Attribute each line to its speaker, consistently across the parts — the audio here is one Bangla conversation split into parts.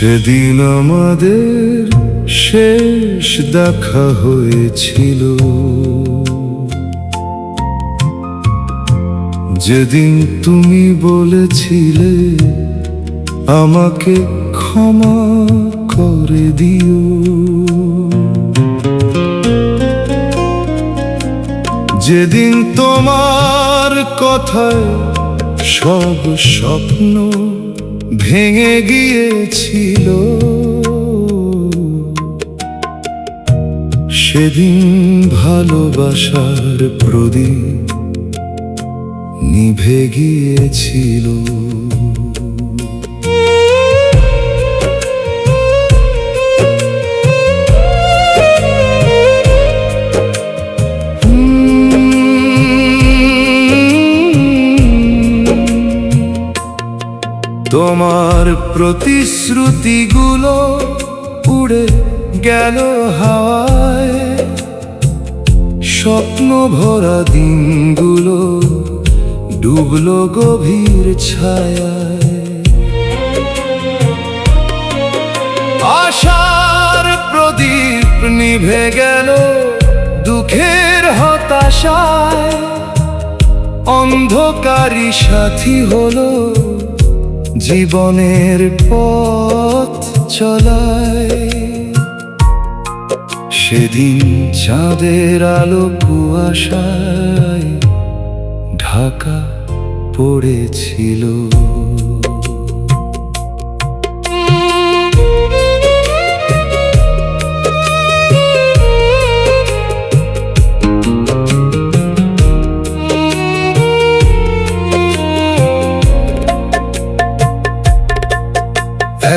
Speaker 1: সেদিন আমাদের শেষ দেখা হয়েছিল, যেদিন তুমি বলেছিলে আমাকে ক্ষমা করে দিও। যেদিন তোমার কথায় সব স্বপ্ন ভেঙে গিয়েছিল, সেদিন ভালোবাসার প্রদীপ নিভে গিয়েছিল। তোমার প্রতিশ্রুতিগুলো উড়ে গেল হাওয়ায়, স্বপ্ন ভরা দিনগুলো ডুবলো গভীর ছায়ায়। আশার প্রদীপ নিভে গেল দুঃখের হতাশায়, অন্ধকারী সাথী হলো জীবনের পথ চলায়। সেদিন চাঁদের আলো কুয়াশায় ঢাকা পড়েছিল।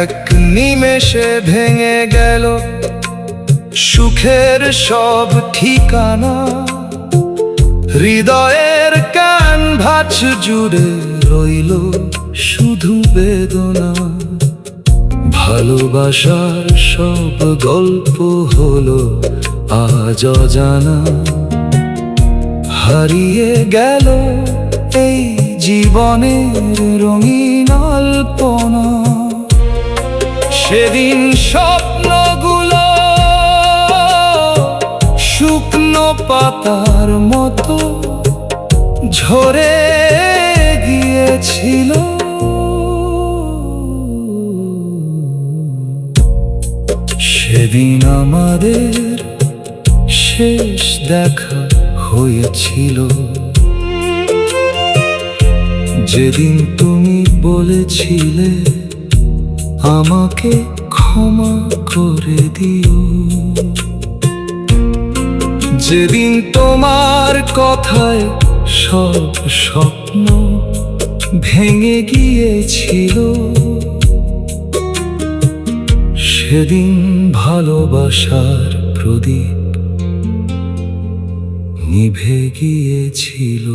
Speaker 1: এক নিমেষে ভেঙে গেল সুখের সব ঠিকানা, হৃদয়ের ক্যানভাস জুড়ে রইল শুধু বেদনা। ভালোবাসার সব গল্প হলো আজ অজানা, হারিয়ে গেল এই জীবনের রঙিন অল্পনা। সেদিন স্বপ্নগুলো শুকনো পাতার মতো ঝরে গিয়েছিল। সেদিন আমাদের শেষ দেখা হয়েছিল, যেদিন তুমি বলেছিলে আমাকে ক্ষমা করে দিও। যেদিন তোমার কথায় সব স্বপ্ন ভেঙে গিয়েছিল, সেদিন ভালোবাসার প্রদীপ নিভে গিয়েছিল।